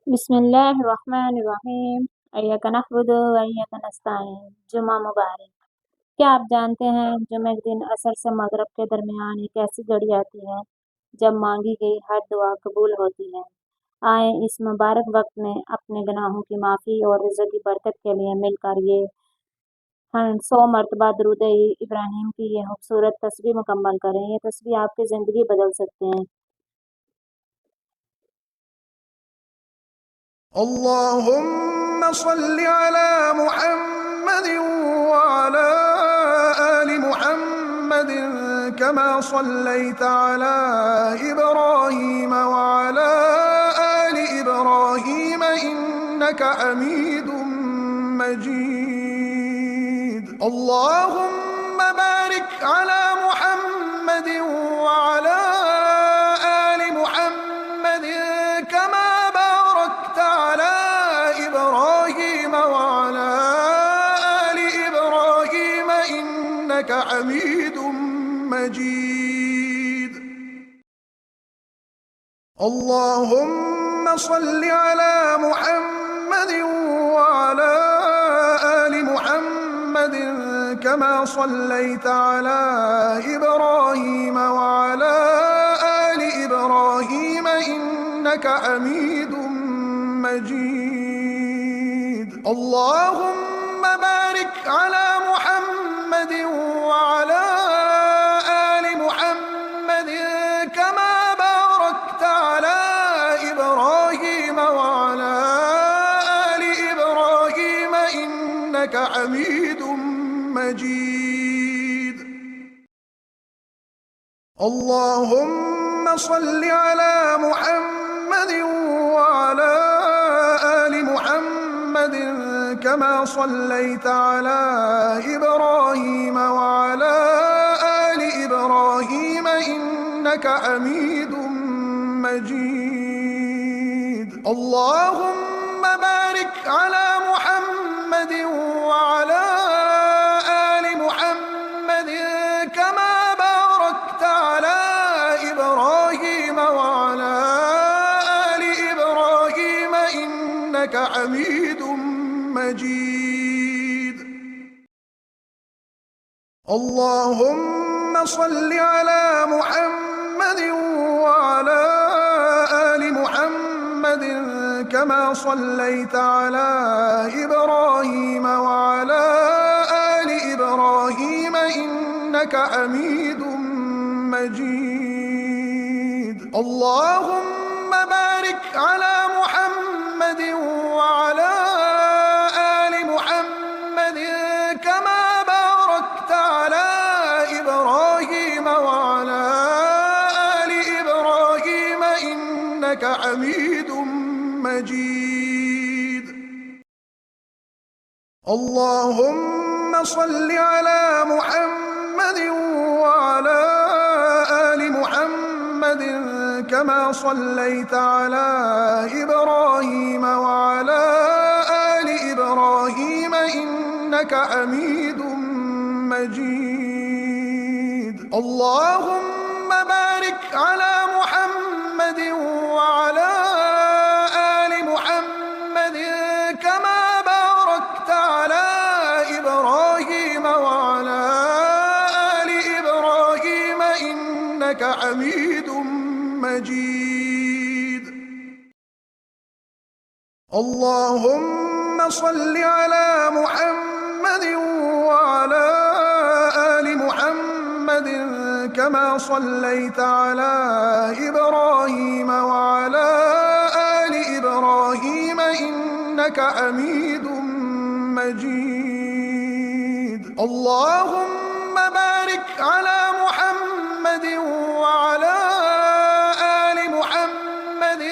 बिस्मिल्लाहिर्रहमानिर्रहीम। इय्याका नअबुदु व इय्याका नस्तईन। जुमा मुबारक। क्या आप जानते हैं जुमे के दिन असर से मगरिब के दरमियान एक ऐसी घड़ी आती है जब मांगी गई हर दुआ कबूल होती है। आए इस मुबारक वक्त में अपने गुनाहों की माफ़ी और रिज़्क़ की बरकत के लिए मिलकर ये हम 100 मरतबा दुरूद इब्राहिम की ये खूबसूरत तस्बीह मुकम्मल करें। ये तस्बीह आपकी ज़िंदगी बदल सकते हैं। اللهم صل على محمد وعلى آل محمد كما صليت على إبراهيم وعلى آل إبراهيم إنك حميد مجيد. اللهم بارك على محمد وعلى آل محمد كما باركت على إبراهيم وعلى آل إبراهيم إنك حميد مجيد. اللهم صل على محمد وعلى آل محمد كما صليت على إبراهيم وعلى آل إبراهيم إنك حميد مجيد. اللهم بارك على محمد وعلى آل محمد كما باركت على إبراهيم وعلى آل إبراهيم إنك حميد مجيد. اللهم صل على محمد وعلى آل محمد كما صليت على إبراهيم وعلى آل إبراهيم إنك حميد مجيد. اللهم بارك على محمد وعلى آل محمد كما باركت على إبراهيم وعلى آل إبراهيم إنك حميد مجيد. اللهم صل على محمد وعلى آل محمد كما صليت على إبراهيم وعلى آل إبراهيم إنك حميد مجيد. اللهم بارك على محمد وعلى آل محمد كما باركت على إبراهيم وعلى آل إبراهيم إنك حميد مجيد. اللهم صل على محمد وعلى آل محمد كما صليت على إبراهيم وعلى آل إبراهيم إنك حميد مجيد. اللهم بارك على محمد وعلى آل محمد كما باركت على إبراهيم وعلى آل إبراهيم إنك حميد مجيد. اللهم صل على محمد وعلى آل محمد كما صليت على إبراهيم وعلى آل إبراهيم إنك حميد مجيد. اللهم بارك على محمد وعلى آل محمد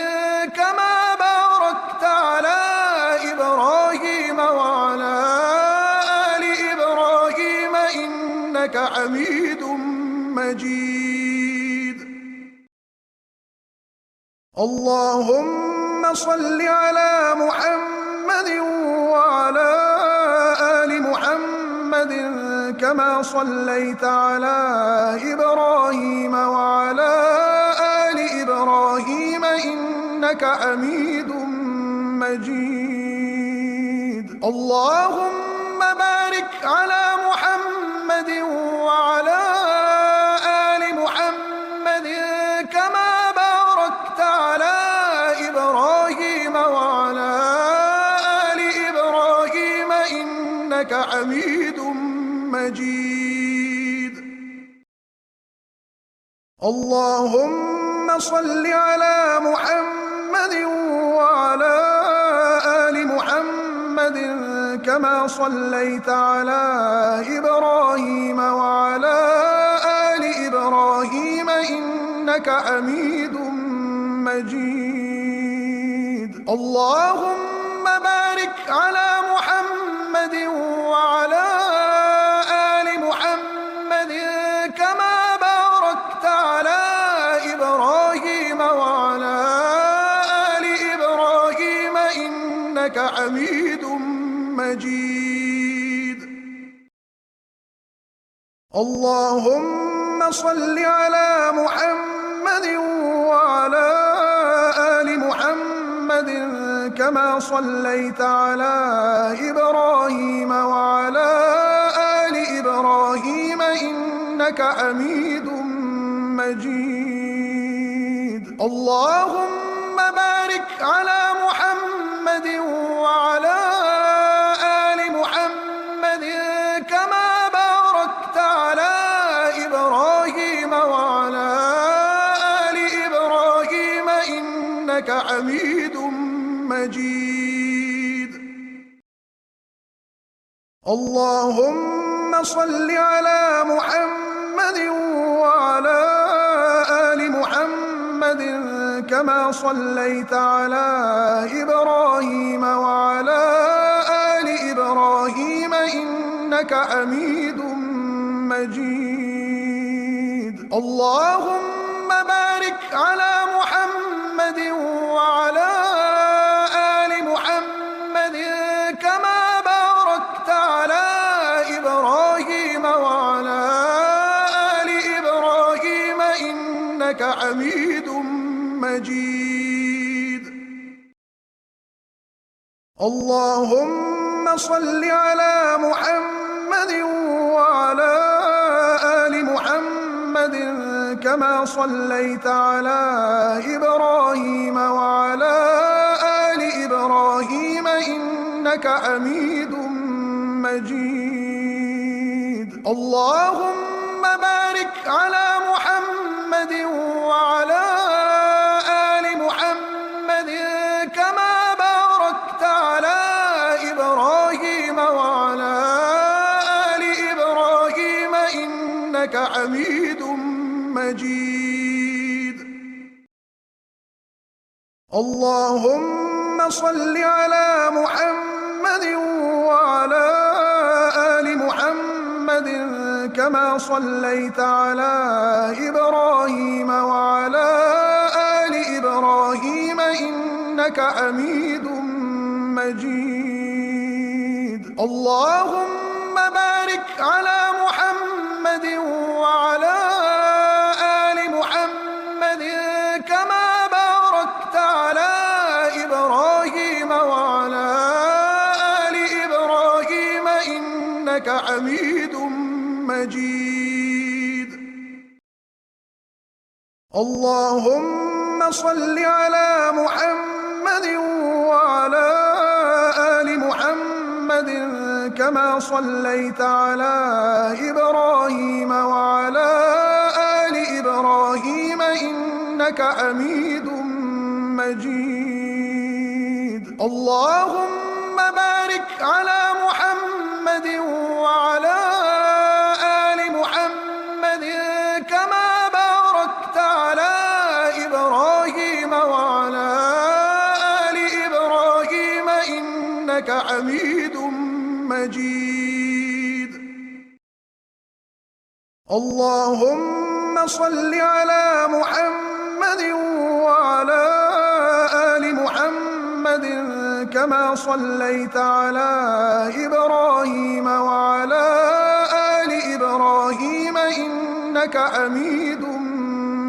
كما باركت على إبراهيم وعلى آل إبراهيم إنك حميد مجيد. اللهم صل على محمد وعلى آل محمد كما صليت على إبراهيم وعلى آل إبراهيم إنك حميد مجيد. اللهم بارك على محمد وعلى آل محمد كما باركت على إبراهيم وعلى آل إبراهيم إنك حميد مجيد. اللهم صل على محمد وعلى آل محمد كما صليت على إبراهيم وعلى آل إبراهيم إنك حميد مجيد. اللهم بارك على محمد وعلى آل محمد كما باركت على إبراهيم وعلى آل إبراهيم إنك حميد مجيد. اللهم صل على محمد وعلى آل محمد كما صليت على إبراهيم وعلى آل إبراهيم إنك حميد مجيد. اللهم بارك على محمد وعلى آل محمد كما باركت على إبراهيم وعلى آل إبراهيم إنك حميد مجيد. اللهم صل على محمد وعلى آل محمد كما صليت على إبراهيم وعلى آل إبراهيم إنك حميد مجيد. اللهم بارك على محمد وعلى آل محمد كما باركت على إبراهيم وعلى آل إبراهيم إنك حميد مجيد. اللهم صل على محمد وعلى آل محمد كما صليت على إبراهيم وعلى آل إبراهيم إنك حميد مجيد. اللهم بارك على محمد وعلى آل محمد كما باركت على إبراهيم وعلى آل إبراهيم إنك حميد مجيد. اللهم صل على محمد وعلى آل محمد كما صليت على إبراهيم وعلى آل إبراهيم إنك حميد مجيد. اللهم بارك على محمد وعلى آل محمد كما باركت على إبراهيم وعلى آل إبراهيم إنك حميد مجيد. اللهم صل على محمد وعلى آل محمد كما صليت على إبراهيم وعلى آل إبراهيم إنك حميد مجيد. اللهم بارك على محمد وعلى آل محمد كما باركت على إبراهيم وعلى آل إبراهيم إنك حميد مجيد. اللهم صل على محمد وعلى آل محمد كما صليت على إبراهيم وعلى آل إبراهيم إنك حميد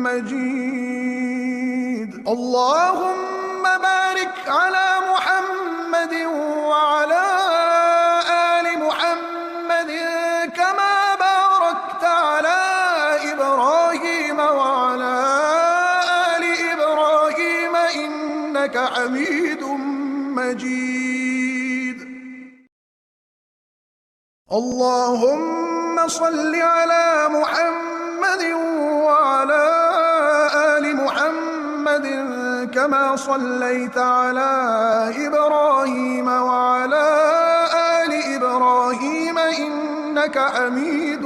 مجيد. اللهم بارك على محمد إنك حميد مجيد. اللهم صل على محمد وعلى آل محمد كما صليت على إبراهيم وعلى آل إبراهيم إنك حميد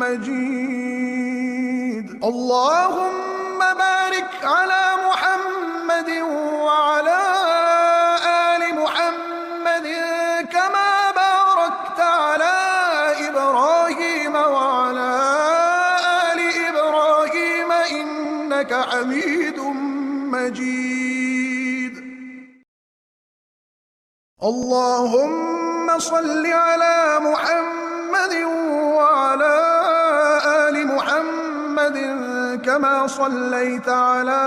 مجيد. اللهم بارك على محمد وعلى آل محمد كما باركت على إبراهيم وعلى آل إبراهيم إنك حميد مجيد. اللهم صل على محمد وعلى آل محمد كما صليت على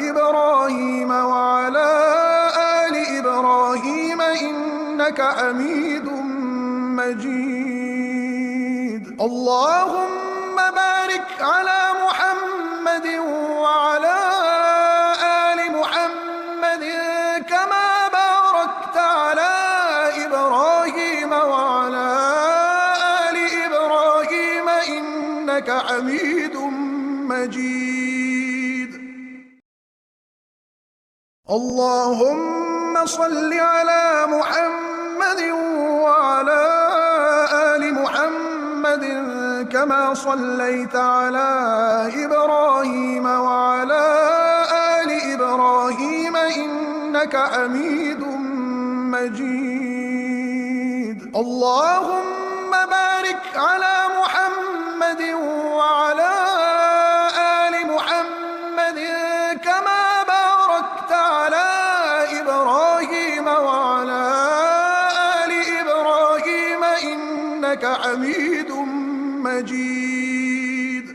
إبراهيم وعلى آل إبراهيم إنك حميد مجيد. اللهم بارك على محمد وعلى آل محمد كما باركت على إبراهيم وعلى آل إبراهيم إنك حميد مجيد. اللهم صل على محمد وعلى آل محمد كما صليت على إبراهيم وعلى آل إبراهيم إنك حميد مجيد. اللهم بارك على محمد وعلى آل محمد كما باركت على إبراهيم وعلى آل إبراهيم إنك حميد مجيد.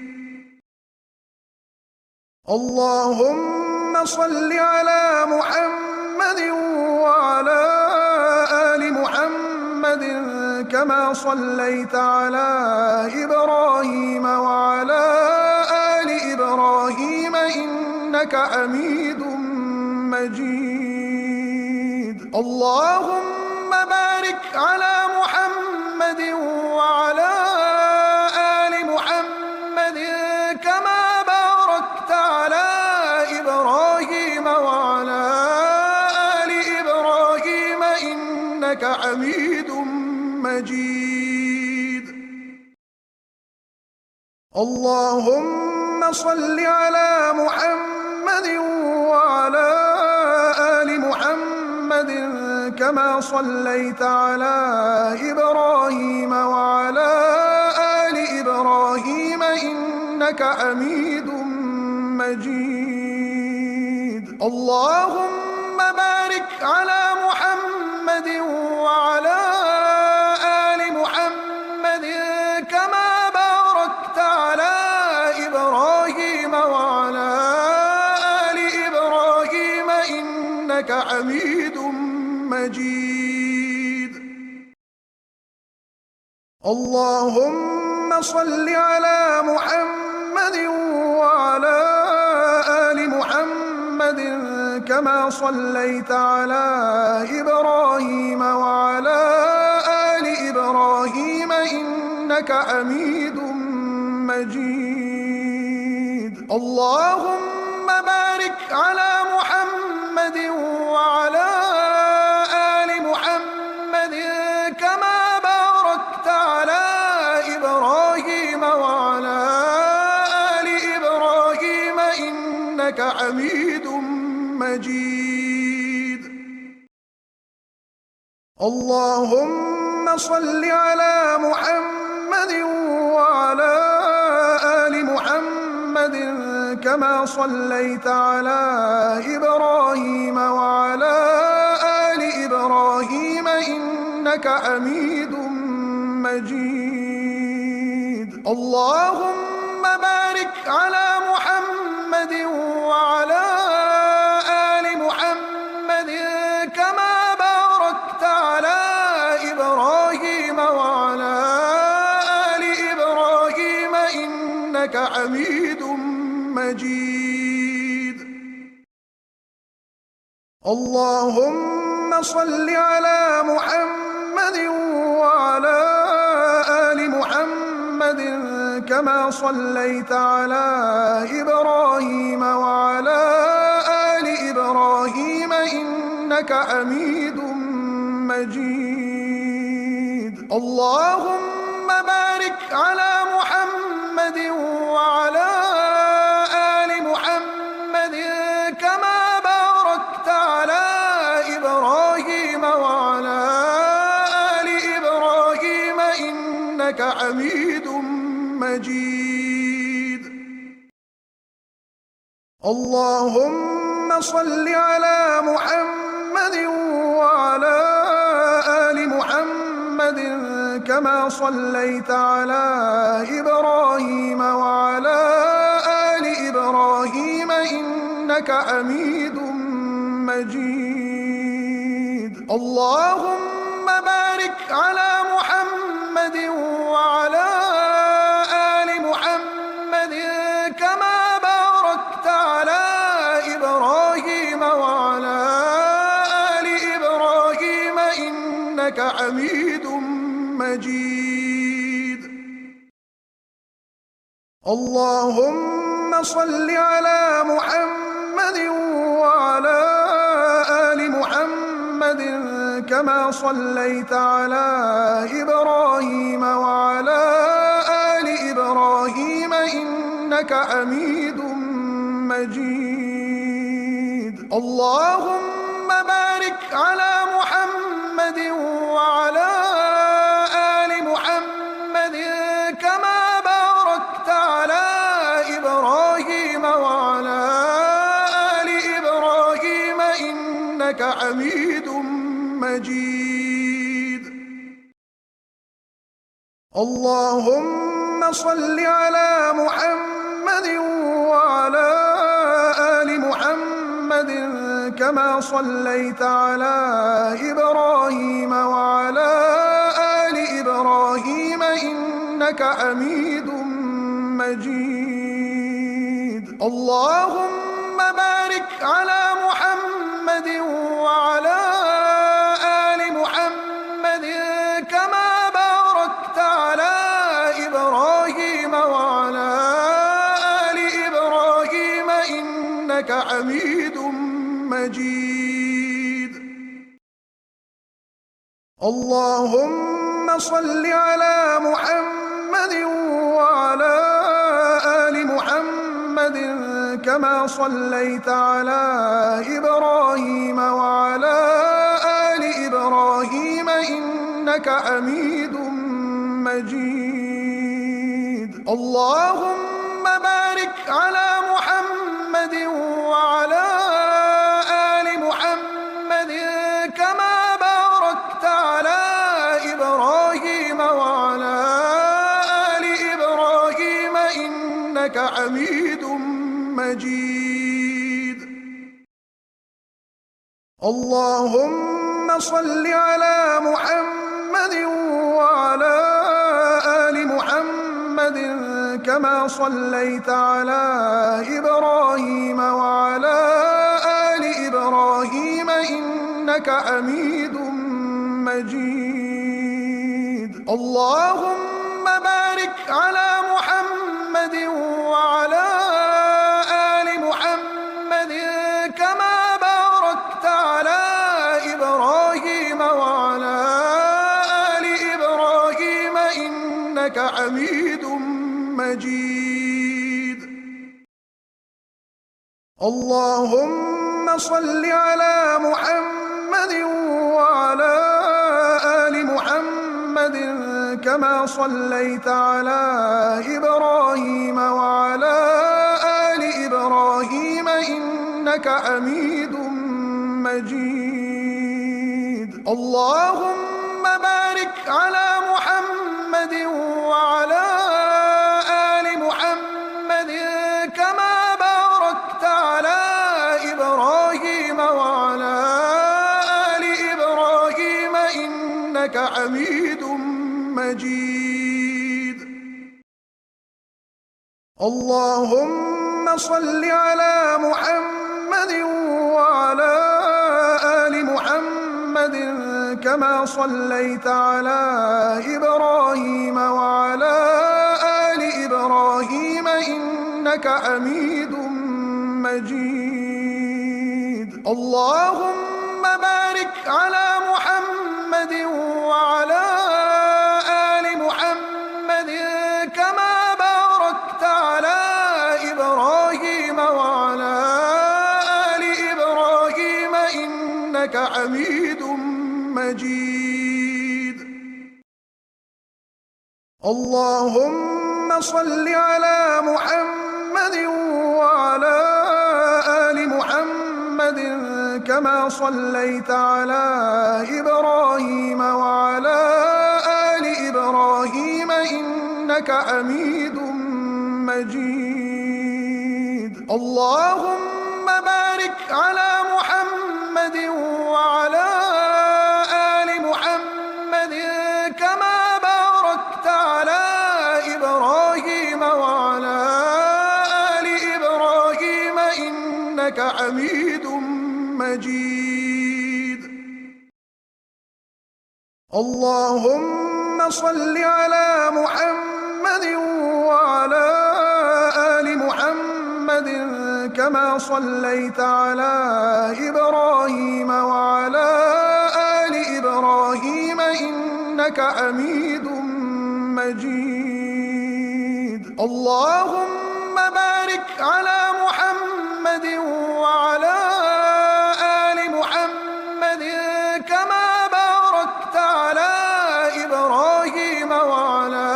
اللهم صل على محمد وعلى آل محمد كما صليت على إبراهيم وعلى آل إبراهيم إنك حميد مجيد. اللهم بارك على محمد وعلى آل محمد كما باركت على إبراهيم وعلى آل إبراهيم إنك حميد مجيد. اللهم صل على محمد وعلى آل محمد كما صليت على إبراهيم وعلى آل إبراهيم إنك حميد مجيد. اللهم بارك على محمد وعلى آل محمد كما باركت على إبراهيم وعلى آل إبراهيم إنك حميد مجيد. اللهم صل على محمد وعلى آل محمد كما صليت على إبراهيم وعلى آل إبراهيم إنك حميد مجيد. اللهم بارك على محمد وعلى آل محمد كما باركت على إبراهيم وعلى آل إبراهيم إنك حميد مجيد. اللهم صل على محمد وعلى آل محمد كما صليت على إبراهيم وعلى آل إبراهيم إنك حميد مجيد. اللهم بارك على محمد وعلى آل محمد كما باركت على إبراهيم وعلى آل إبراهيم إنك حميد مجيد. اللهم صل على محمد وعلى آل محمد كما صليت على إبراهيم وعلى آل إبراهيم إنك حميد مجيد. اللهم بارك على محمد وعلى آل محمد كما باركت على إبراهيم وعلى آل إبراهيم إنك حميد مجيد. اللهم صل على محمد وعلى آل محمد كما صليت على إبراهيم وعلى آل إبراهيم إنك حميد مجيد. اللهم بارك على محمد وعلى آل محمد كما باركت على إبراهيم وعلى آل إبراهيم إنك حميد مجيد. اللهم صل على محمد وعلى آل محمد كما صليت على إبراهيم وعلى آل إبراهيم إنك حميد مجيد. اللهم بارك على محمد وعلى آل محمد كما باركت على إبراهيم وعلى آل إبراهيم إنك حميد مجيد. اللهم صل على محمد وعلى آل محمد كما صليت على إبراهيم وعلى آل إبراهيم إنك حميد مجيد. اللهم بارك على محمد وعلى آل محمد كما باركت على إبراهيم وعلى آل إبراهيم إنك حميد مجيد. اللهم صل على محمد وعلى آل محمد كما صليت على إبراهيم وعلى آل إبراهيم إنك حميد مجيد. اللهم بارك على محمد وعلى آل محمد كما باركت على إبراهيم وعلى آل إبراهيم إنك حميد مجيد. اللهم صل على محمد وعلى آل محمد كما صليت على إبراهيم وعلى آل إبراهيم إنك حميد مجيد. اللهم بارك على محمد وعلى آل محمد كما باركت على إبراهيم وعلى آل إبراهيم إنك حميد مجيد. اللهم صل على محمد وعلى آل محمد كما صليت على إبراهيم وعلى آل إبراهيم إنك حميد مجيد. اللهم بارك على محمد وعلى آل محمد كما باركت على إبراهيم وعلى آل إبراهيم إنك حميد مجيد. اللهم صل على محمد وعلى كما صليت على إبراهيم وعلى آل إبراهيم إنك حميد مجيد. اللهم بارك على محمد وعلى آل محمد كما باركت على إبراهيم وعلى آل إبراهيم إنك حميد مجيد. اللهم صل على محمد وعلى آل محمد كما صليت على إبراهيم وعلى آل إبراهيم إنك حميد مجيد. اللهم بارك على محمد وعلى آل محمد كما باركت على إبراهيم وعلى آل إبراهيم إنك حميد مجيد. اللهم صل على محمد وعلى آل محمد كما صليت على إبراهيم وعلى آل إبراهيم إنك حميد مجيد. اللهم بارك على محمد وعلى آل محمد كما باركت على إبراهيم وعلى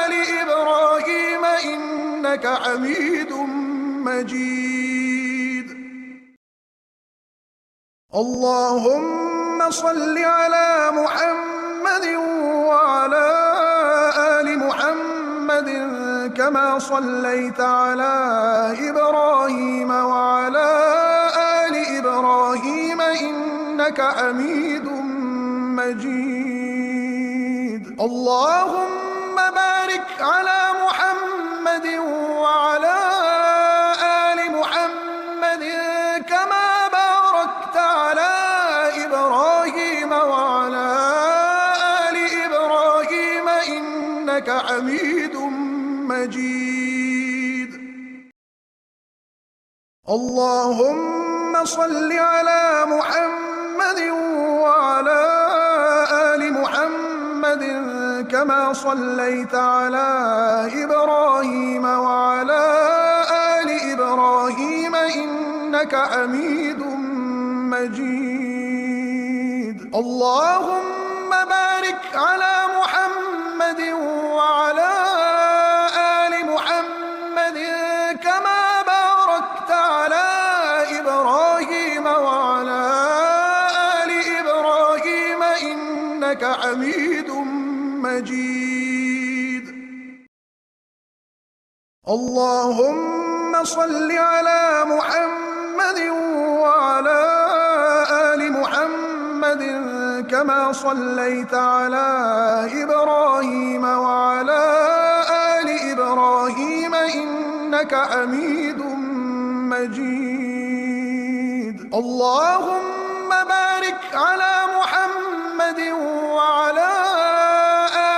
آل إبراهيم إنك حميد مجيد. اللهم صل على محمد وعلى آل محمد كما صليت على إبراهيم وعلى آل إبراهيم إنك حميد مجيد. اللهم بارك على محمد وعلى آل محمد كما باركت على إبراهيم وعلى آل إبراهيم إنك حميد مجيد. اللهم صل على محمد وعلى آل محمد كما صليت على إبراهيم وعلى آل إبراهيم إنك حميد مجيد. اللهم بارك على محمد وعلى آل محمد كما باركت على إبراهيم وعلى آل إبراهيم إنك حميد مجيد. اللهم صل على محمد وعلى آل محمد كما صليت على إبراهيم وعلى آل إبراهيم إنك حميد مجيد. اللهم بارك على محمد وعلى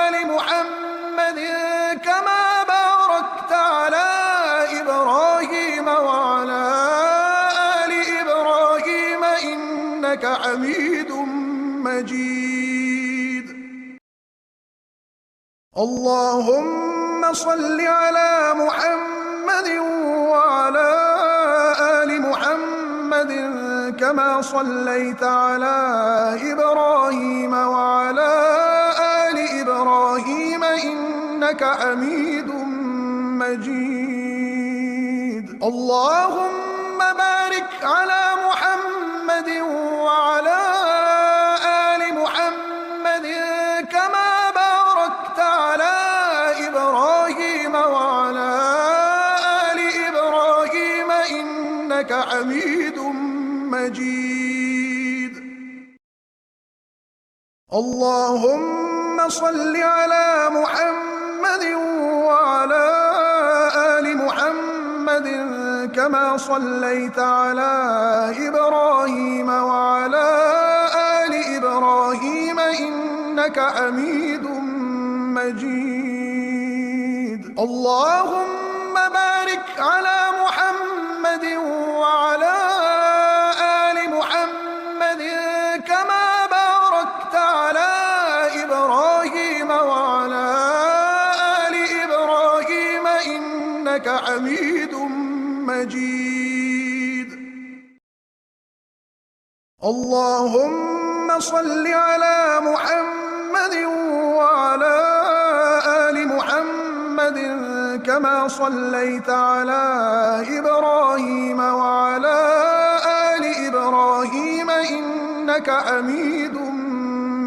آل محمد كما باركت على إبراهيم وعلى آل إبراهيم إنك حميد مجيد. اللهم صل على محمد وعلى آل محمد كما صليت على إبراهيم وعلى آل إبراهيم إنك حميد مجيد. اللهم بارك على محمد وعلى آل محمد كما باركت على إبراهيم وعلى آل إبراهيم إنك حميد مجيد. اللهم صل على محمد وعلى آل محمد كما صليت على إبراهيم وعلى آل إبراهيم إنك حميد مجيد. اللهم بارك على محمد وعلى آل محمد كما باركت على إبراهيم وعلى آل إبراهيم إنك حميد مجيد. اللهم صل على محمد وعلى آل محمد كما صليت على إبراهيم وعلى آل إبراهيم إنك حميد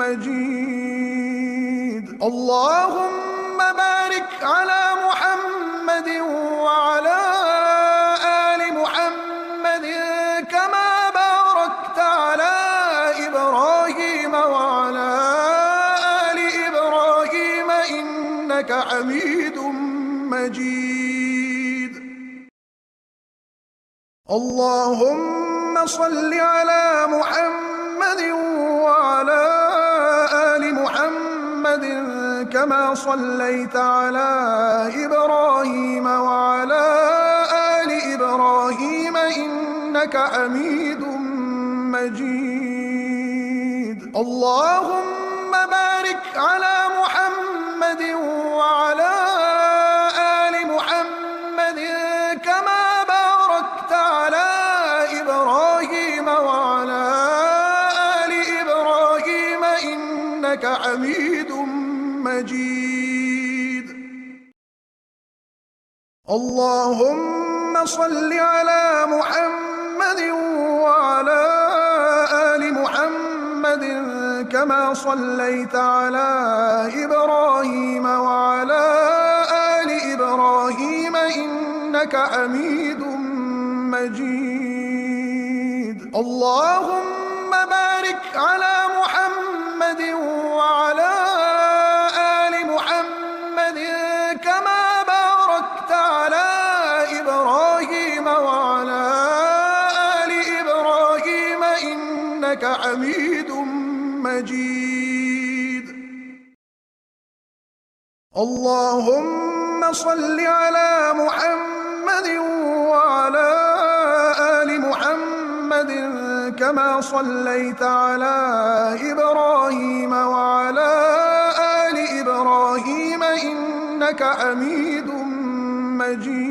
مجيد. اللهم بارك على محمد وعلى آل محمد كما باركت على إبراهيم وعلى آل إبراهيم إنك حميد مجيد. اللهم صل على محمد وعلى آل محمد كما صليت على إبراهيم وعلى آل إبراهيم إنك حميد مجيد. اللهم بارك على محمد وعلى آل محمد كما باركت على إبراهيم وعلى آل إبراهيم إنك حميد مجيد. اللهم صل على محمد وعلى آل محمد كما صليت على إبراهيم وعلى آل إبراهيم إنك حميد مجيد. اللهم بارك على محمد وعلى آل محمد كما باركت على إبراهيم وعلى آل إبراهيم إنك حميد مجيد. اللهم صل على محمد وعلى آل محمد كما صليت على إبراهيم وعلى آل إبراهيم إنك حميد مجيد.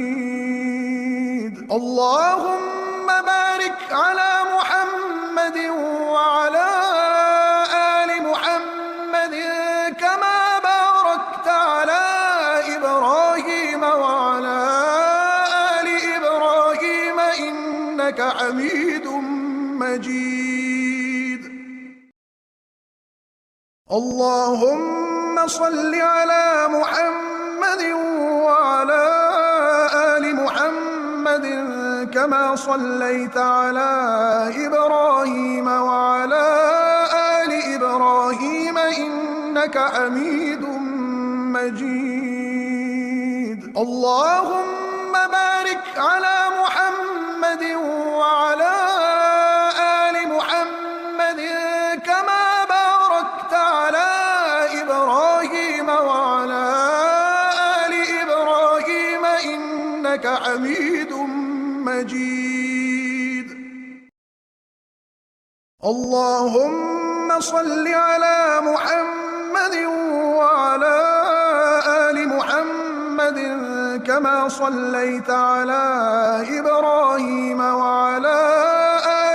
اللهم بارك على محمد وعلى آل محمد كما باركت على إبراهيم وعلى آل إبراهيم إنك حميد مجيد. اللهم صل على محمد وعلى آل محمد كما صليت على إبراهيم وعلى آل إبراهيم إنك حميد مجيد. اللهم بارك على محمد وعلى آل محمد كما باركت على إبراهيم وعلى آل إبراهيم إنك حميد مجيد. اللهم صل على محمد وعلى آل محمد كما صليت على إبراهيم وعلى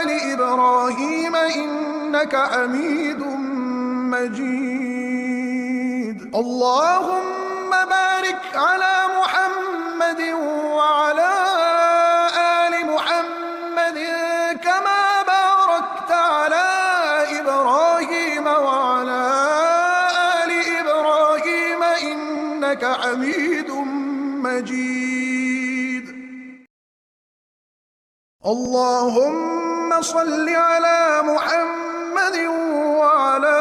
آل إبراهيم إنك حميد مجيد. اللهم بارك على محمد وعلى آل محمد كما باركت على إبراهيم وعلى آل إبراهيم إنك حميد مجيد. اللهم صل على محمد وعلى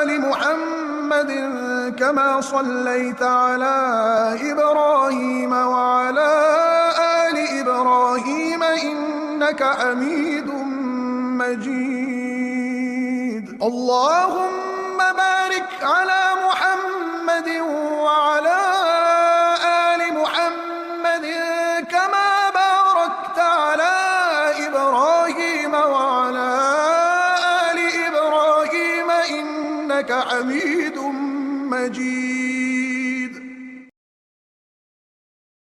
آل محمد كما صليت على إبراهيم وعلى آل إبراهيم إنك حميد مجيد. اللهم بارك على محمد وعلى آل محمد كما باركت على إبراهيم وعلى آل إبراهيم إنك حميد مجيد.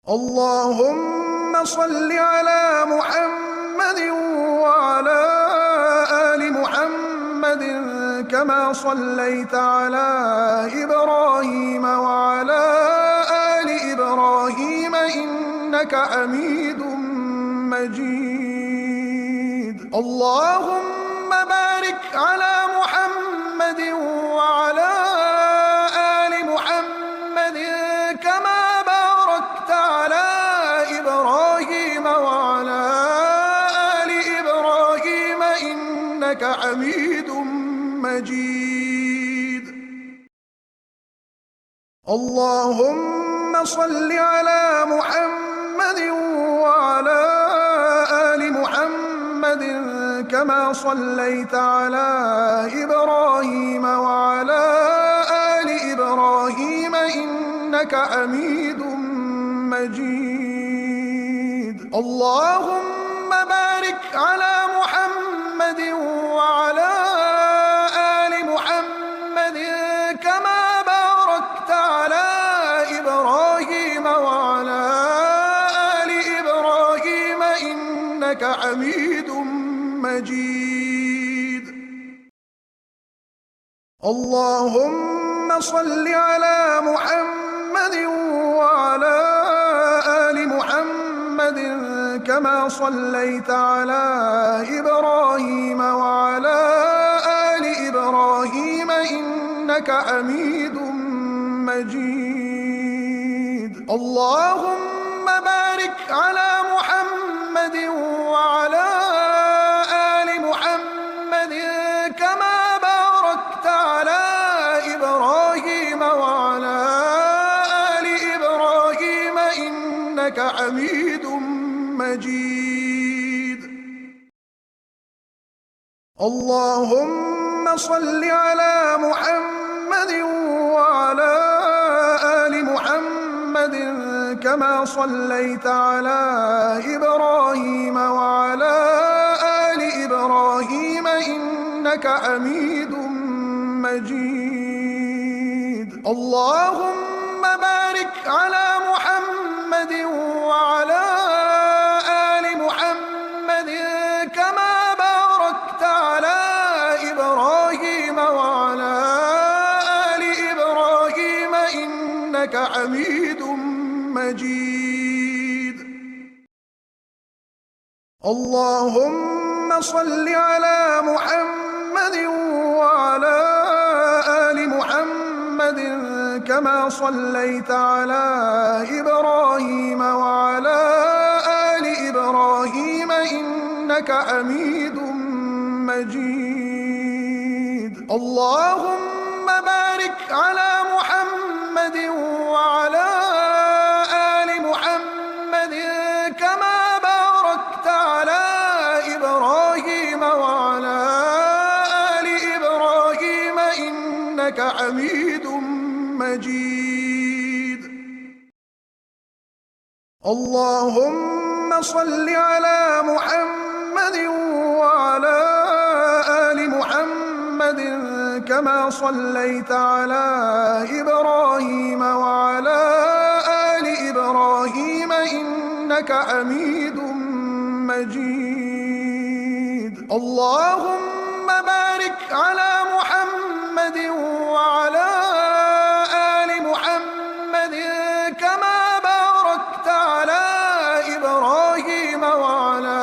اللهم صل على محمد وعلى آل محمد كما صليت على إبراهيم وعلى آل إبراهيم إنك حميد مجيد. اللهم بارك على محمد وعلى آل محمد كما باركت على إبراهيم وعلى آل إبراهيم إنك حميد مجيد. اللهم صل على محمد وعلى آل محمد كما صليت على إبراهيم وعلى آل إبراهيم إنك حميد مجيد. اللهم بارك على محمد وعلى آل محمد كما باركت على إبراهيم وعلى آل إبراهيم إنك حميد مجيد. اللهم صل على محمد وعلى آل محمد كما صليت على إبراهيم وعلى آل إبراهيم إنك حميد مجيد. اللهم بارك على محمد وعلى آل محمد كما باركت على إبراهيم وعلى آل إبراهيم إنك حميد مجيد. اللهم صل على محمد وعلى آل محمد كما صليت على إبراهيم وعلى آل إبراهيم إنك حميد مجيد. اللهم بارك على محمد وعلى آل محمد كما باركت على إبراهيم وعلى آل إبراهيم إنك حميد مجيد. اللهم صل على محمد وعلى آل محمد كما صليت على إبراهيم وعلى آل إبراهيم إنك حميد مجيد. اللهم بارك على محمد وعلى آل محمد كما باركت على إبراهيم وعلى آل إبراهيم إنك حميد مجيد. اللهم صل على محمد وعلى آل محمد كما صليت على إبراهيم وعلى آل إبراهيم إنك حميد مجيد. اللهم بارك على محمد وعلى آل محمد كما باركت على إبراهيم وعلى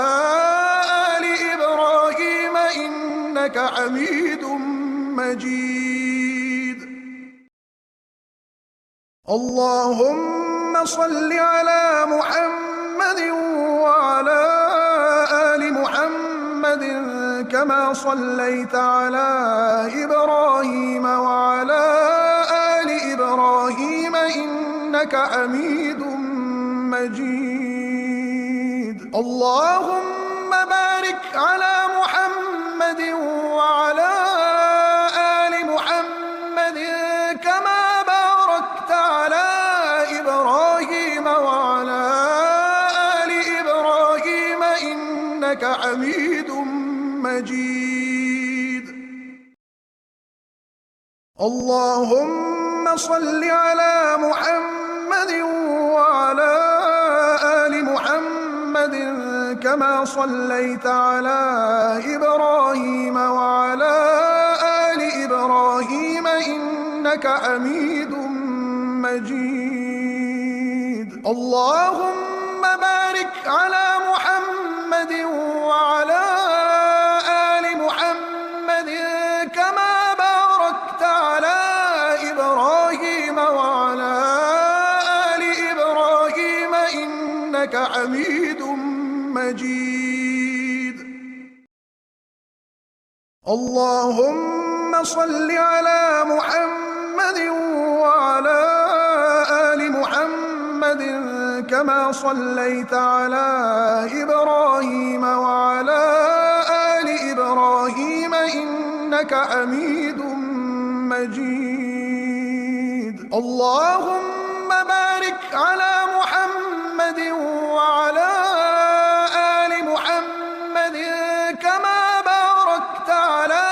آل إبراهيم إنك حميد مجيد. اللهم صل على محمد وعلى آل محمد كما صليت على إبراهيم وعلى آل إبراهيم إنك حميد مجيد. اللهم بارك على محمد وعلى آل محمد مجيد. اللهم صل على محمد وعلى آل محمد كما صليت على إبراهيم وعلى آل إبراهيم إنك حميد مجيد. اللهم بارك على محمد وعلى آل محمد كما باركت على إبراهيم وعلى آل إبراهيم إنك حميد مجيد. اللهم صل على محمد وعلى آل محمد كما صليت على إبراهيم وعلى آل إبراهيم إنك حميد مجيد. اللهم بارك على محمد وعلى آل محمد كما باركت على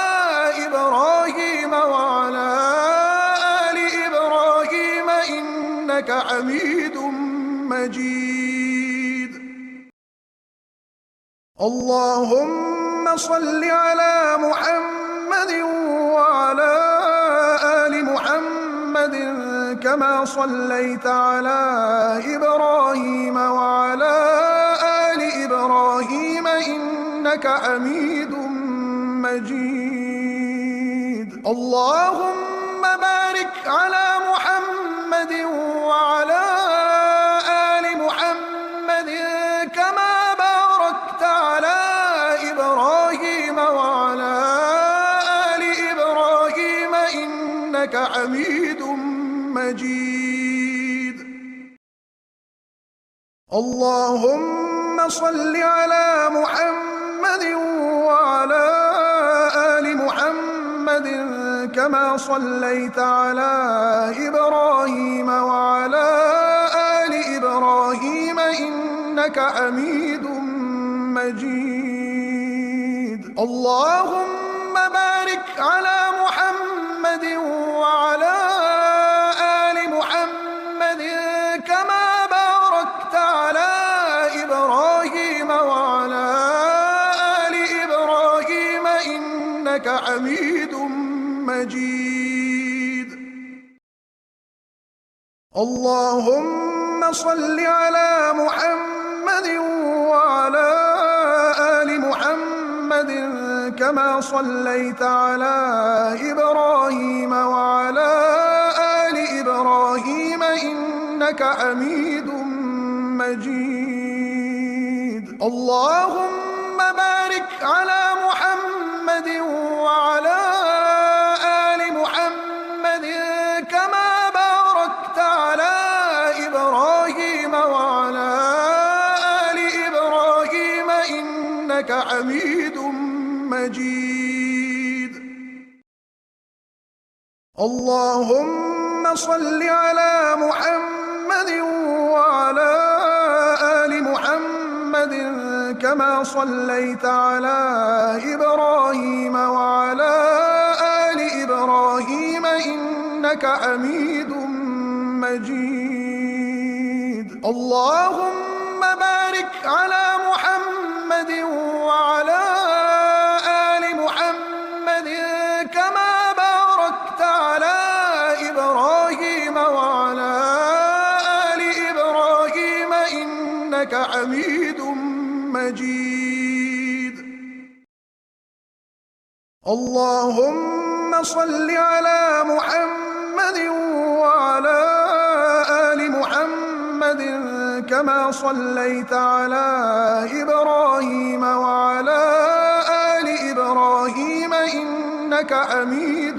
إبراهيم وعلى آل إبراهيم إنك حميد مجيد. اللهم صل على محمد وعلى آل محمد كما صليت على إبراهيم وعلى آل إبراهيم إنك حميد مجيد. اللهم بارك على محمد وعلى آل محمد كما باركت على إبراهيم وعلى آل إبراهيم إنك حميد مجيد. اللهم صل على محمد وعلى آل محمد كما صليت على إبراهيم وعلى آل إبراهيم إنك حميد مجيد. اللهم بارك على محمد وعلى آل محمد كما باركت على إبراهيم وعلى آل إبراهيم إنك حميد مجيد. اللهم صل على محمد وعلى آل محمد كما صليت على إبراهيم وعلى آل إبراهيم إنك حميد مجيد. اللهم بارك على محمد وعلى آل محمد كما باركت على إبراهيم وعلى آل إبراهيم إنك حميد مجيد. اللهم صل على محمد وعلى آل محمد كما صليت على إبراهيم وعلى آل إبراهيم إنك حميد مجيد. اللهم بارك على محمد وعلى آل محمد كما باركت على إبراهيم وعلى آل إبراهيم إنك حميد مجيد. اللهم صل على محمد وعلى آل محمد كما صليت على إبراهيم وعلى آل إبراهيم إنك حميد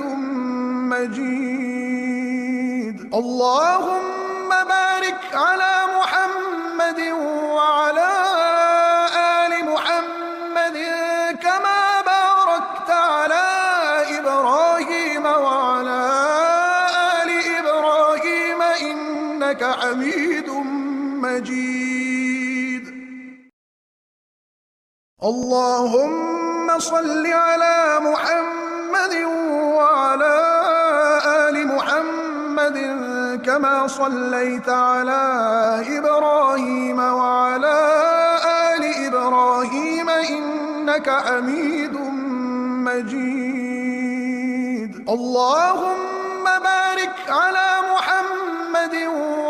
مجيد. اللهم بارك على محمد وعلى آل محمد كما باركت على إبراهيم وعلى آل إبراهيم إنك حميد مجيد. اللهم صل على محمد وعلى آل محمد كما صليت على إبراهيم وعلى آل إبراهيم إنك حميد مجيد. اللهم بارك على محمد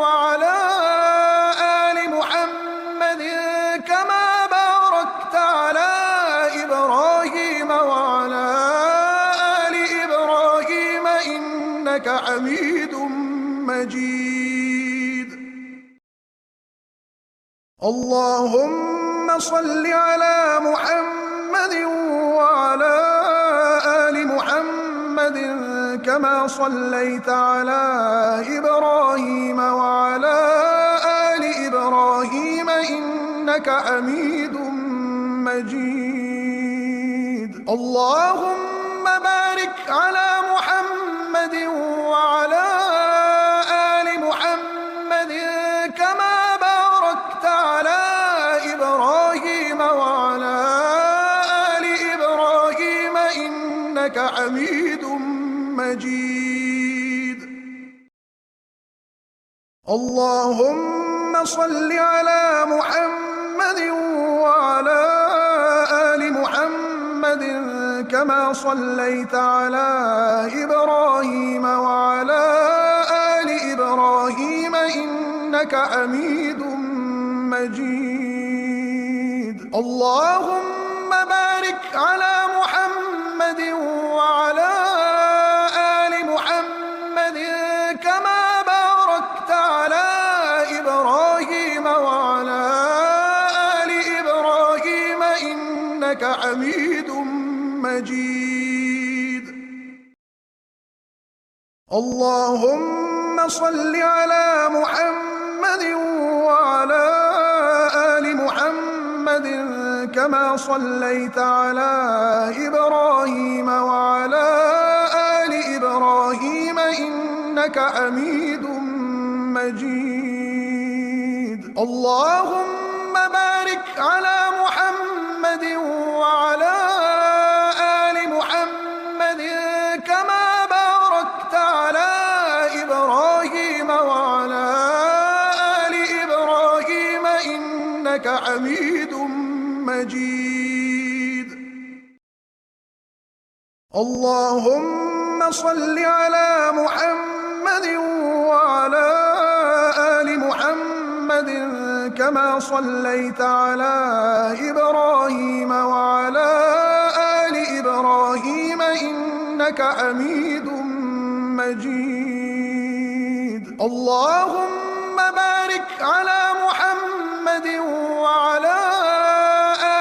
وعلى آل محمد كما باركت على إبراهيم وعلى آل إبراهيم إنك حميد مجيد. اللهم صل على محمد وعلى آل محمد كما صليت على إبراهيم وعلى آل إبراهيم إنك حميد مجيد. اللهم بارك على محمد وعلى آل محمد كما باركت على إبراهيم وعلى آل إبراهيم إنك حميد مجيد. اللهم صل على محمد وعلى آل محمد كما صليت على إبراهيم وعلى آل إبراهيم إنك حميد مجيد. اللهم بارك على محمد وعلى آل محمد كما باركت على إبراهيم وعلى آل إبراهيم إنك حميد مجيد. اللهم صل على محمد وعلى آل محمد كما صليت على إبراهيم وعلى آل إبراهيم إنك حميد مجيد. اللهم بارك على محمد وعلى آل محمد كما باركت على إبراهيم وعلى آل إبراهيم إنك حميد مجيد. اللهم صل على محمد وعلى آل محمد كما صليت على إبراهيم وعلى آل إبراهيم إنك حميد مجيد. اللهم بارك على محمد وعلى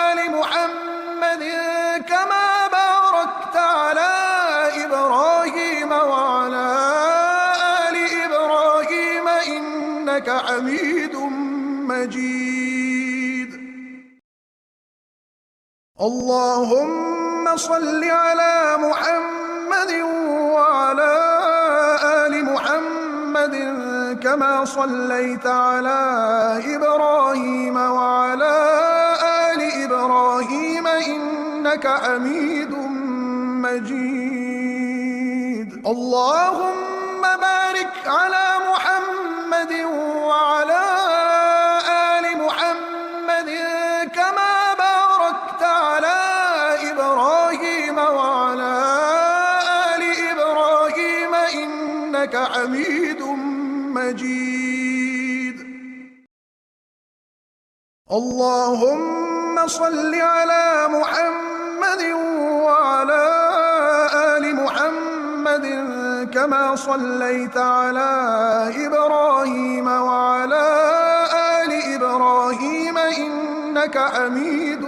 آل محمد كما باركت على إبراهيم وعلى آل إبراهيم إنك حميد مجيد. اللهم صل على محمد وعلى آل محمد كما صليت على إبراهيم وعلى آل إبراهيم إنك حميد مجيد. اللهم بارك على محمد وعلى آل محمد كما باركت على إبراهيم وعلى آل إبراهيم إنك حميد مجيد. اللهم صل على محمد وعلى آل محمد كما صليت على إبراهيم وعلى آل إبراهيم إنك حميد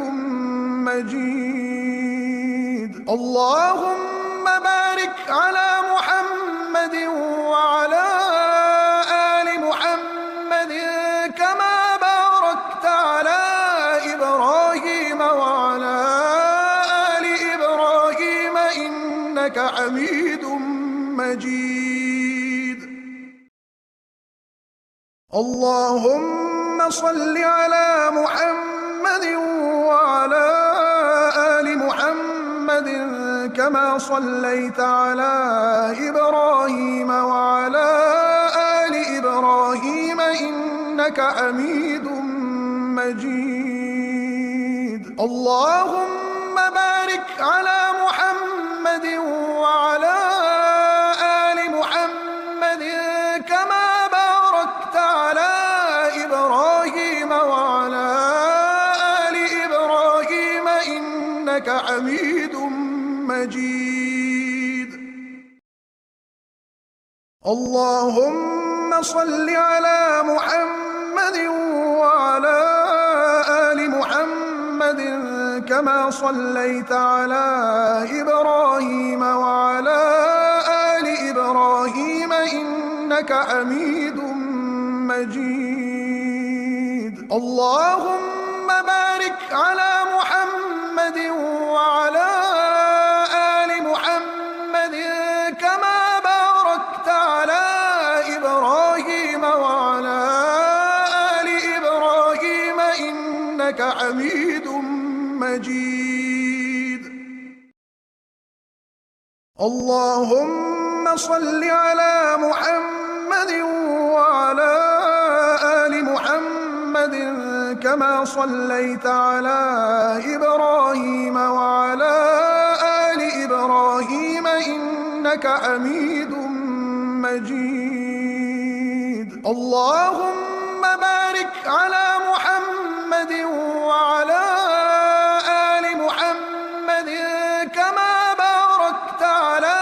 مجيد. اللهم بارك على محمد وعلى آل محمد كما باركت على إبراهيم وعلى آل إبراهيم إنك حميد مجيد. اللهم صل على محمد وعلى آل آل محمد كما صليت على إبراهيم وعلى آل إبراهيم إنك حميد مجيد. اللهم بارك على محمد وعلى آل محمد كما باركت على إبراهيم وعلى آل إبراهيم إنك حميد مجيد. اللهم صل على محمد وعلى آل محمد كما صليت على إبراهيم وعلى آل إبراهيم إنك حميد مجيد. اللهم بارك على محمد وعلى آل محمد كما باركت على إبراهيم وعلى آل إبراهيم إنك حميد مجيد. اللهم صل على محمد وعلى آل محمد كما صليت على إبراهيم وعلى آل إبراهيم إنك حميد مجيد. اللهم بارك على محمد وعلى آل محمد كما باركت على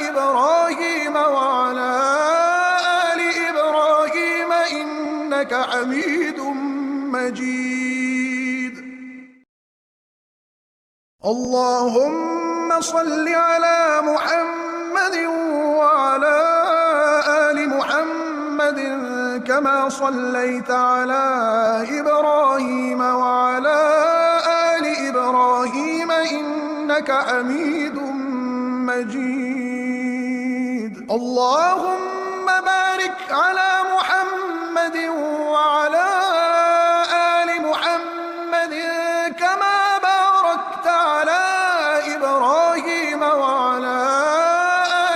إبراهيم وعلى آل إبراهيم إنك حميد مجيد. اللهم صل على محمد وعلى آل محمد كما صليت على إبراهيم وعلى آل إبراهيم إنك حميد مجيد. اللهم بارك على محمد وعلى آل محمد كما باركت على إبراهيم وعلى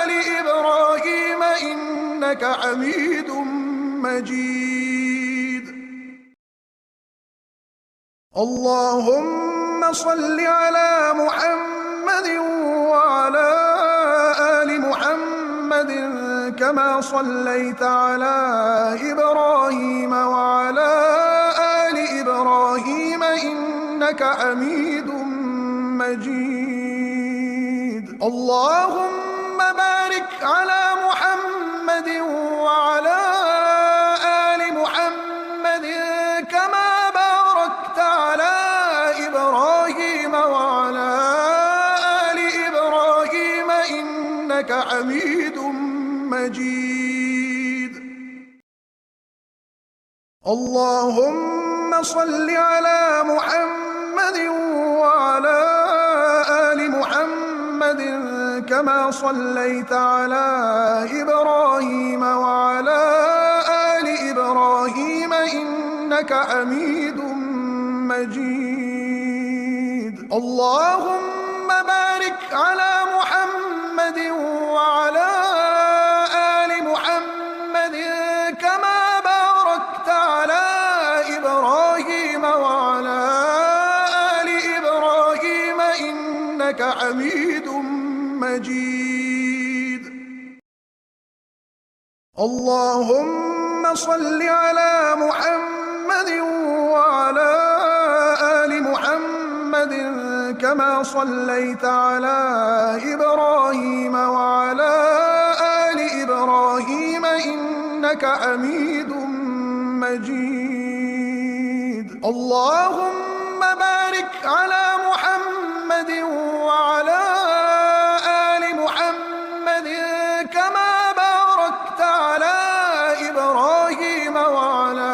آل إبراهيم إنك حميد مجيد. اللهم صل على محمد وعلى آل محمد كما صليت على إبراهيم وعلى آل إبراهيم إنك حميد مجيد. اللهم بارك على محمد وعلى آل محمد كما باركت على إبراهيم وعلى آل إبراهيم إنك حميد مجيد. اللهم صل على محمد وعلى آل محمد كما صليت على إبراهيم وعلى آل إبراهيم إنك حميد مجيد. اللهم بارك على محمد وعلى آل محمد كما باركت على إبراهيم وعلى آل إبراهيم إنك حميد مجيد. اللهم صل على محمد وعلى آل محمد كما صليت على إبراهيم وعلى آل إبراهيم إنك حميد مجيد. اللهم بارك على محمد وعلى آل محمد كما باركت على إبراهيم وعلى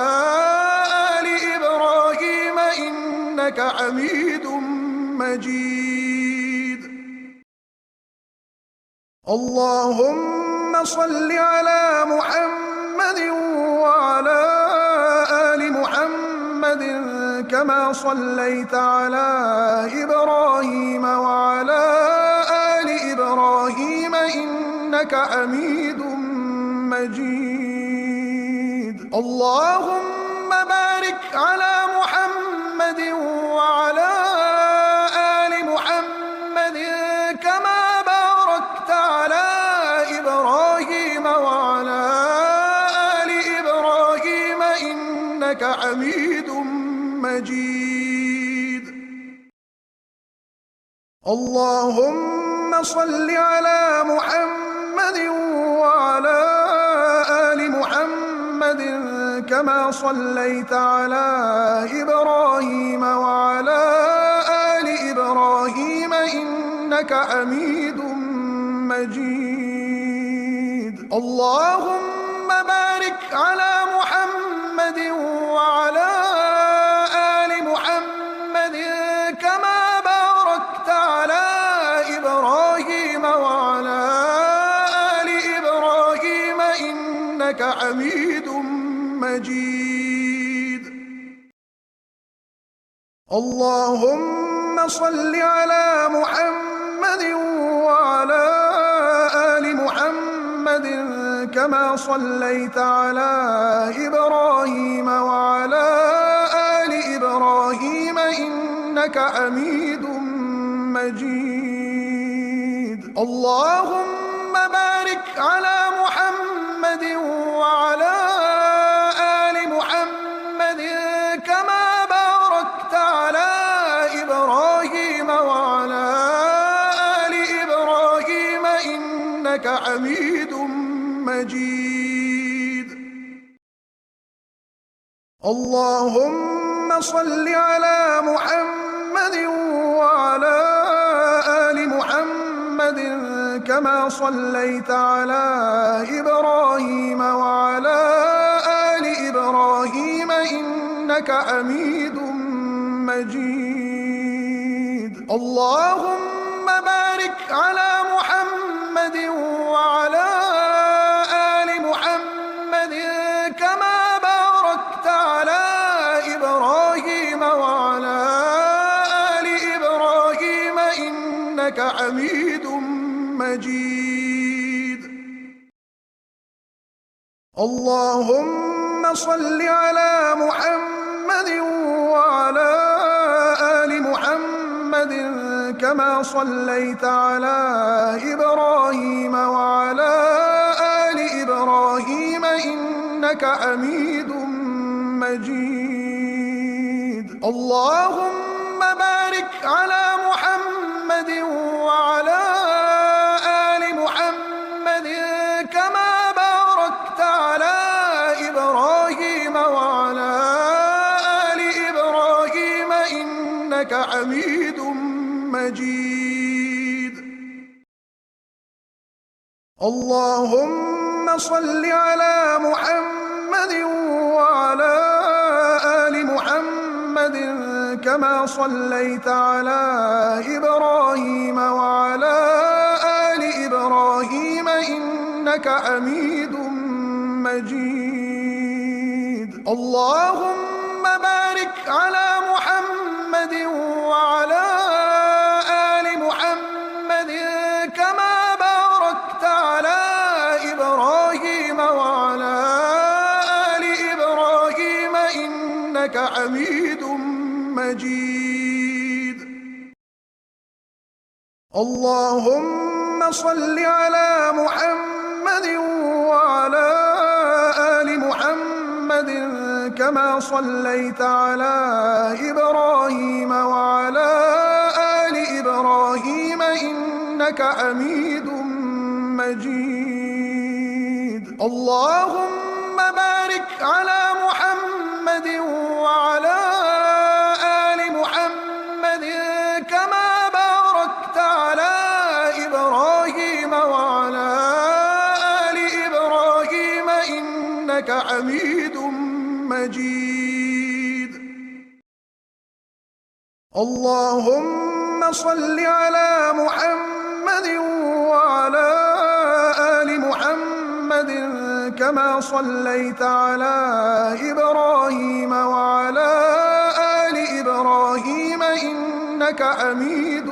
آل إبراهيم إنك حميد مجيد. اللهم صل على محمد وعلى آل محمد كما صليت على إبراهيم وعلى آل إبراهيم إنك حميد مجيد. اللهم بارك على محمد وعلى آل محمد كما باركت على إبراهيم وعلى آل إبراهيم إنك حميد مجيد. اللهم صل على محمد وعلى آل محمد كما صليت على إبراهيم وعلى آل إبراهيم إنك حميد مجيد. اللهم بارك على محمد وعلى آل محمد كما باركت على إبراهيم وعلى آل إبراهيم إنك حميد مجيد. اللهم صل على محمد وعلى آل محمد كما صليت على إبراهيم وعلى آل إبراهيم إنك حميد مجيد. اللهم بارك على محمد وعلى آل محمد كما باركت على إبراهيم وعلى آل إبراهيم إنك حميد مجيد. اللهم صل على محمد وعلى آل محمد كما صليت على إبراهيم وعلى آل إبراهيم إنك حميد مجيد. اللهم بارك على محمد وعلى آل محمد كما باركت على إبراهيم وعلى آل إبراهيم إنك حميد مجيد. اللهم صل على محمد وعلى آل محمد كما صليت على إبراهيم وعلى آل إبراهيم إنك حميد مجيد. اللهم بارك على محمد وعلى آل محمد كما باركت على إبراهيم وعلى آل إبراهيم إنك حميد مجيد. اللهم صل على محمد وعلى آل محمد كما صليت على إبراهيم وعلى آل إبراهيم إنك حميد مجيد. اللهم بارك على محمد وعلى آل محمد كما باركت على إبراهيم وعلى آل إبراهيم إنك حميد مجيد. اللهم صل على محمد وعلى آل محمد كما صليت على إبراهيم وعلى آل إبراهيم إنك حميد مجيد. اللهم بارك على محمد وعلى آل محمد كما باركت على إبراهيم وعلى آل إبراهيم إنك حميد مجيد. اللهم صل على محمد وعلى آل محمد كما صليت على إبراهيم وعلى آل إنك حميد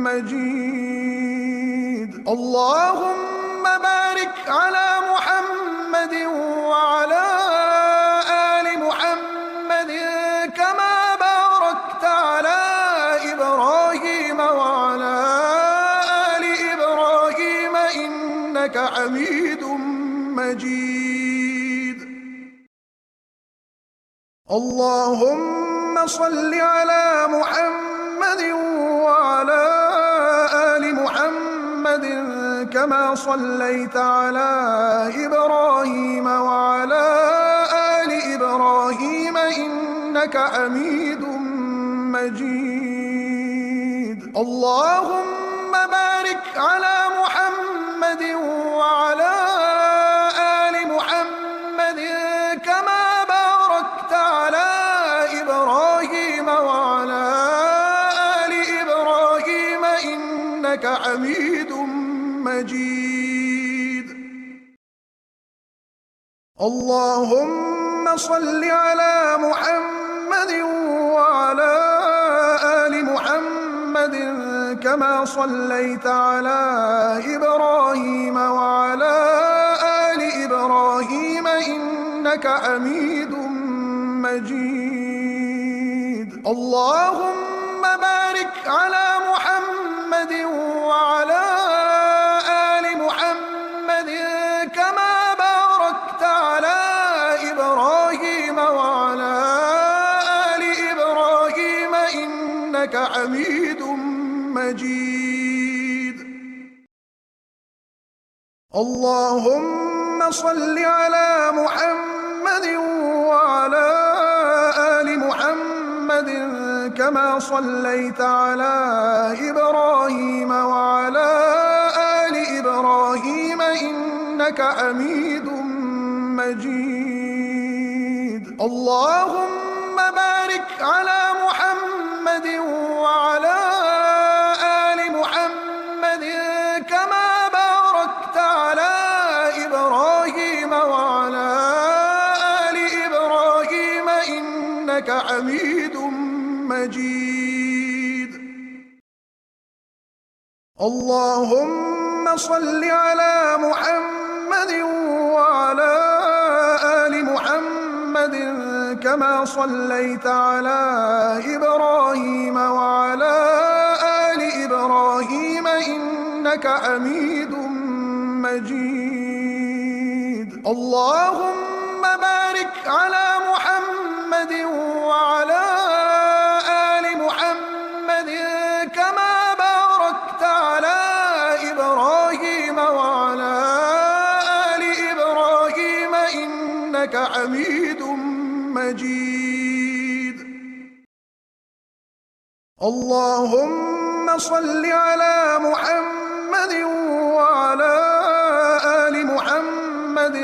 مجيد. اللهم بارك على محمد وعلى آل محمد كما باركت على إبراهيم وعلى آل إبراهيم إنك حميد مجيد. اللهم صل على محمد وعلى آل محمد كما صليت على إبراهيم وعلى آل إبراهيم إنك حميد مجيد. اللهم بارك على محمد وعلى آل محمد كما باركت على إبراهيم وعلى آل إبراهيم إنك حميد مجيد. اللهم صل على محمد وعلى آل محمد كما صليت على إبراهيم وعلى آل إبراهيم إنك حميد مجيد. اللهم بارك على محمد وعلى آل محمد كما باركت على إبراهيم وعلى آل إبراهيم إنك حميد مجيد. اللهم صل على محمد وعلى آل محمد كما صليت على إبراهيم وعلى آل إبراهيم إنك حميد مجيد. اللهم بارك على محمد وعلى آل محمد كما باركت على إبراهيم وعلى آل إبراهيم إنك حميد مجيد. اللهم صل على محمد وعلى آل محمد كما صليت على إبراهيم وعلى آل إبراهيم إنك حميد مجيد. اللهم بارك على محمد وعلى آل محمد كما باركت على إبراهيم وعلى آل إبراهيم إنك حميد مجيد. اللهم صل على محمد وعلى آل محمد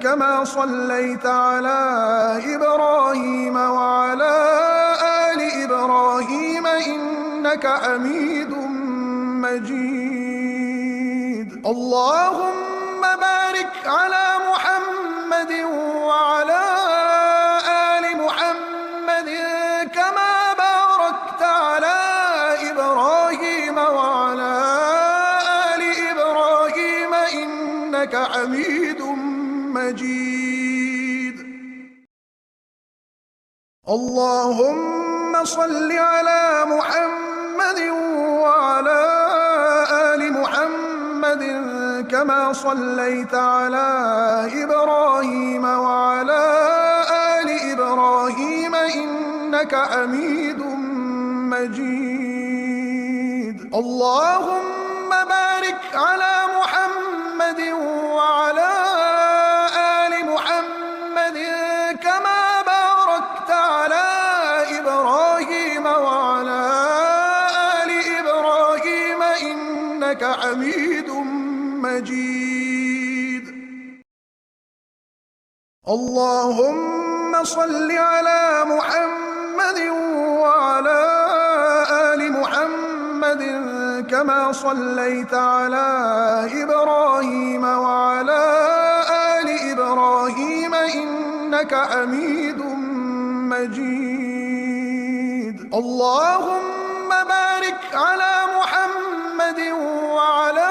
كما صليت على إبراهيم وعلى آل إبراهيم إنك حميد مجيد. اللهم بارك على محمد وعلى آل محمد كما باركت على إبراهيم وعلى آل إبراهيم إنك حميد مجيد. اللهم صل على محمد وعلى آل محمد كما صليت على إبراهيم وعلى آل إبراهيم إنك حميد مجيد. اللهم بارك على محمد وعلى آل محمد كما باركت على إبراهيم وعلى آل إبراهيم إنك حميد مجيد. اللهم صل على محمد وعلى آل محمد كما صليت على إبراهيم وعلى آل إبراهيم إنك حميد مجيد. اللهم على محمد وعلى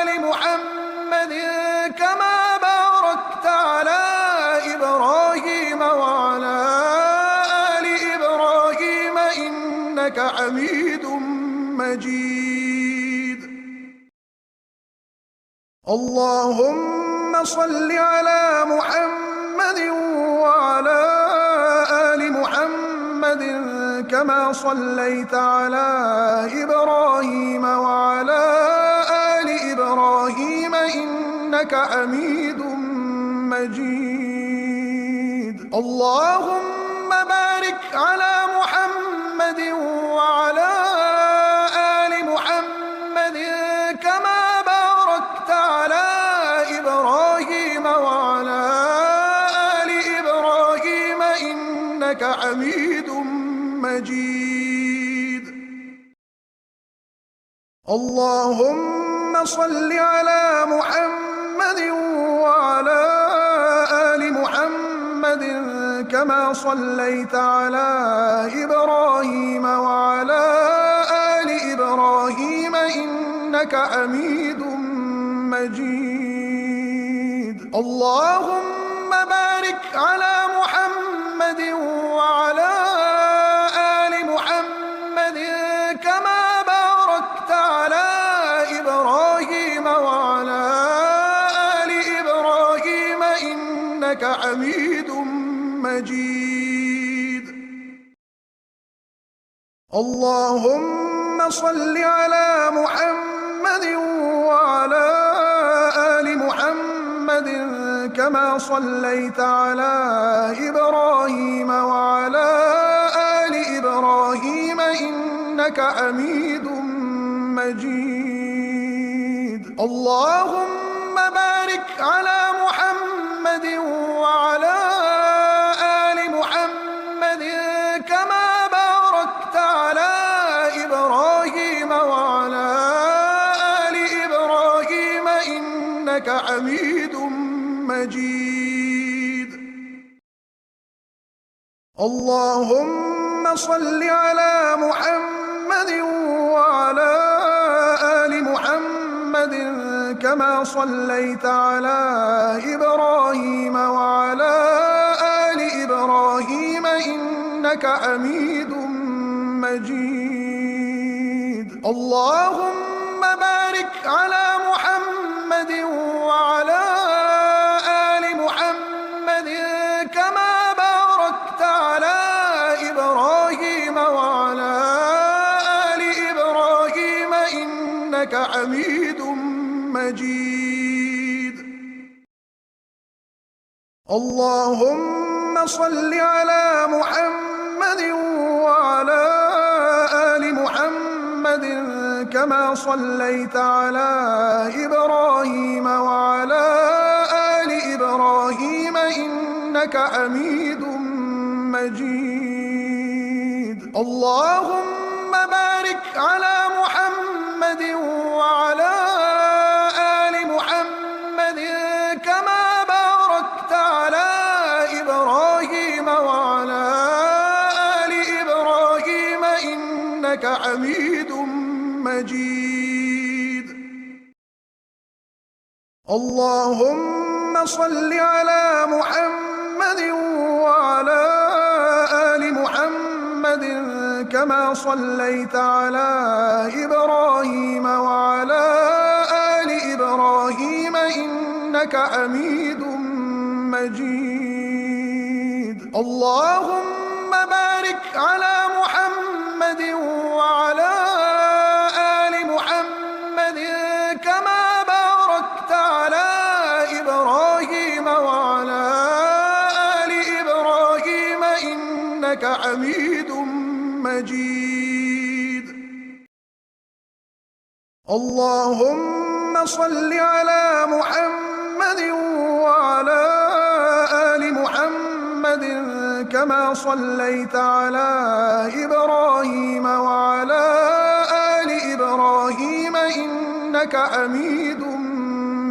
آل محمد كما باركت على إبراهيم وعلى آل إبراهيم إنك حميد مجيد. اللهم صل على محمد وعلى آل محمد كما صليت على إبراهيم وعلى آل إبراهيم إنك حميد مجيد. اللهم بارك على محمد وعلى آل محمد كما باركت على إبراهيم وعلى آل إبراهيم إنك حميد مجيد. اللهم صل على محمد وعلى آل محمد كما صليت على إبراهيم وعلى آل إبراهيم إنك حميد مجيد. اللهم بارك على محمد وعلى آل محمد كما باركت على إبراهيم وعلى آل إبراهيم إنك حميد مجيد. اللهم صل على محمد وعلى آل محمد كما صليت على إبراهيم وعلى آل إبراهيم إنك حميد مجيد. اللهم بارك على محمد وعلى آل محمد كما باركت على إبراهيم وعلى آل إبراهيم إنك حميد مجيد. اللهم صل على محمد وعلى آل محمد كما صليت على إبراهيم وعلى آل إبراهيم إنك حميد مجيد. اللهم بارك على محمد وعلى آل محمد كما باركت على إبراهيم وعلى آل إبراهيم إنك حميد مجيد. اللهم صل على محمد وعلى آل محمد كما صليت على إبراهيم وعلى آل إبراهيم إنك حميد مجيد. اللهم بارك على محمد وعلى آل محمد كما باركت على إبراهيم وعلى آل إبراهيم إنك حميد مجيد. اللهم صل على محمد وعلى آل محمد كما صليت على إبراهيم وعلى آل إبراهيم إنك حميد مجيد. اللهم بارك على محمد وعلى آل محمد كما باركت على إبراهيم وعلى آل إبراهيم إنك حميد مجيد. اللهم صل على محمد وعلى آل محمد كما صليت على إبراهيم وعلى آل إبراهيم إنك حميد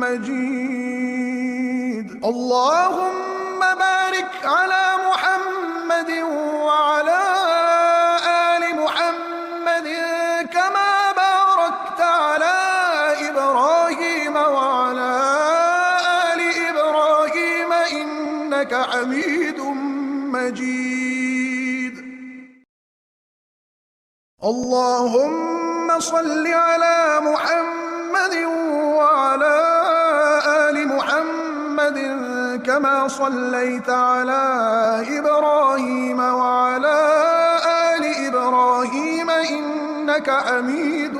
مجيد. اللهم بارك على محمد وعلى آل محمد إنك حميد مجيد. اللهم صل على محمد وعلى آل محمد كما صليت على إبراهيم وعلى آل إبراهيم إنك حميد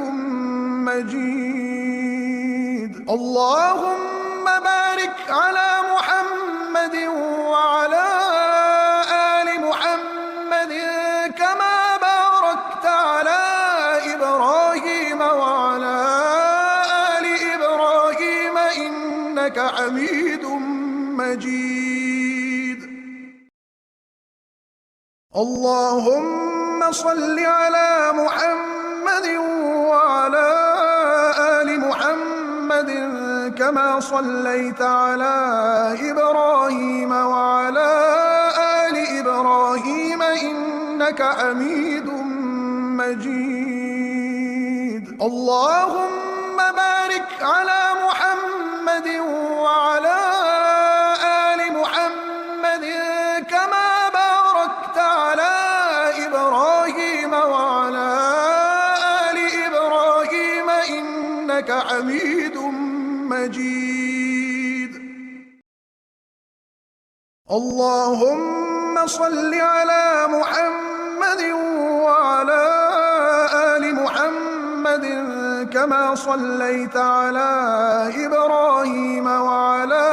مجيد. اللهم بارك على محمد وعلى آل محمد كما باركت على إبراهيم وعلى آل إبراهيم إنك حميد مجيد. اللهم صل على محمد وعلى آل محمد كما صليت على إبراهيم وعلى آل إبراهيم إنك حميد مجيد. اللهم بارك على محمد وعلى آل محمد كما باركت على إبراهيم وعلى آل إبراهيم إنك حميد مجيد. اللهم صل على محمد وعلى آل محمد كما صليت على إبراهيم وعلى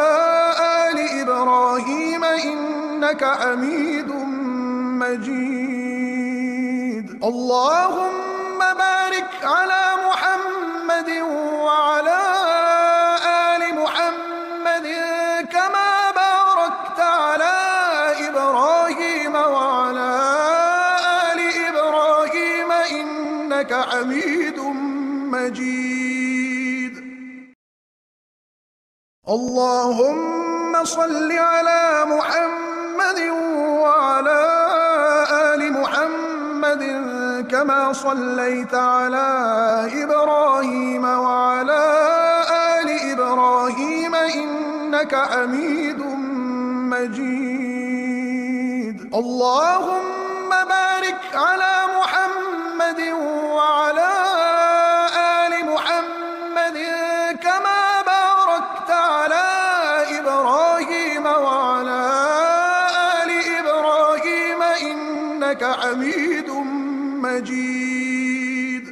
آل إبراهيم إنك حميد مجيد. اللهم بارك على محمد وعلى آل محمد كما باركت على إبراهيم وعلى آل إبراهيم إنك حميد مجيد. اللهم صل على محمد وعلى آل محمد كما صليت على إبراهيم وعلى آل إبراهيم إنك حميد مجيد. اللهم بارك على محمد وعلى آل محمد كما باركت على إبراهيم وعلى آل إبراهيم إنك حميد مجيد.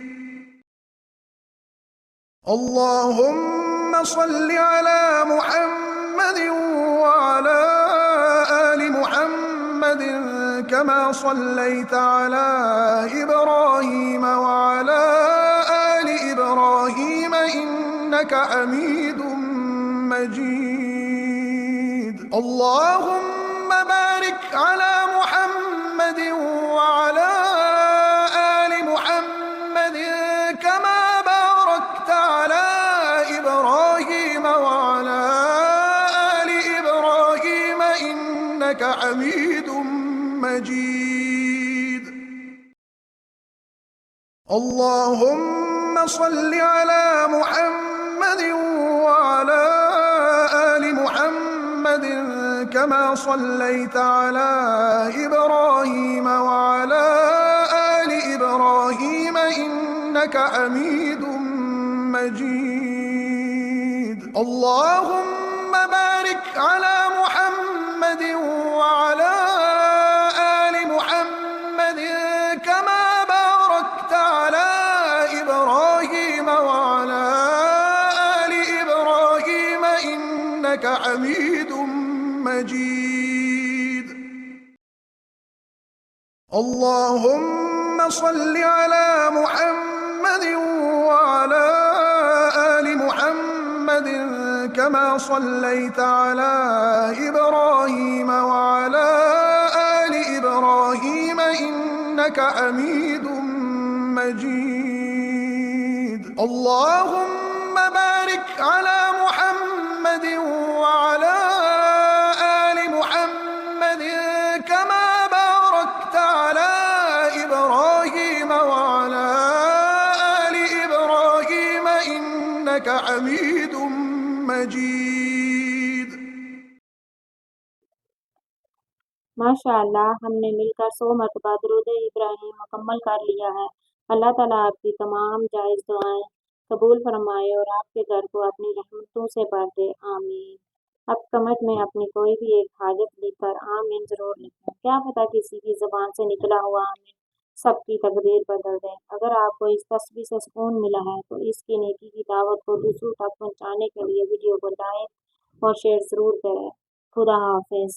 اللهم صل على محمد وعلى آل محمد كما صليت على إبراهيم وعلى آل إبراهيم إنك حميد مجيد. اللهم بارك على محمد وعلى آل محمد كما باركت على إبراهيم وعلى آل إبراهيم إنك حميد مجيد. اللهم صل على محمد وعلى آل محمد كما صليت على إبراهيم وعلى آل إبراهيم إنك حميد مجيد. اللهم بارك على محمد وعلى آل محمد كما باركت على إبراهيم وعلى آل إبراهيم إنك حميد مجيد. اللهم صل على محمد وعلى آل محمد كما صليت على إبراهيم وعلى آل إبراهيم إنك حميد مجيد. اللهم بارك على محمد وعلى آل محمد كما باركت على إبراهيم وعلى آل إبراهيم إنك حميد مجيد. माशाअल्लाह, हमने मिलकर 100 मरतबा दुरूद इब्राहिम मुकम्मल कर लिया है। अल्लाह ताला आपकी तमाम जायज़ दुआएं कबूल फरमाए और आपके घर को अपनी रहमतों से भर दे, आमीन। अब कमेंट में अपनी कोई भी एक हाजत लिखकर आमीन ज़रूर लिखें। क्या पता किसी की ज़बान से निकला हुआ आमीन सबकी तकदीर बदल दे। अगर आपको इस तस्वीर से सुकून मिला है तो इसकी नेकी की दावत को दूसरों तक पहुँचाने के लिए वीडियो को लाइक और शेयर ज़रूर करें। खुदा हाफिज़।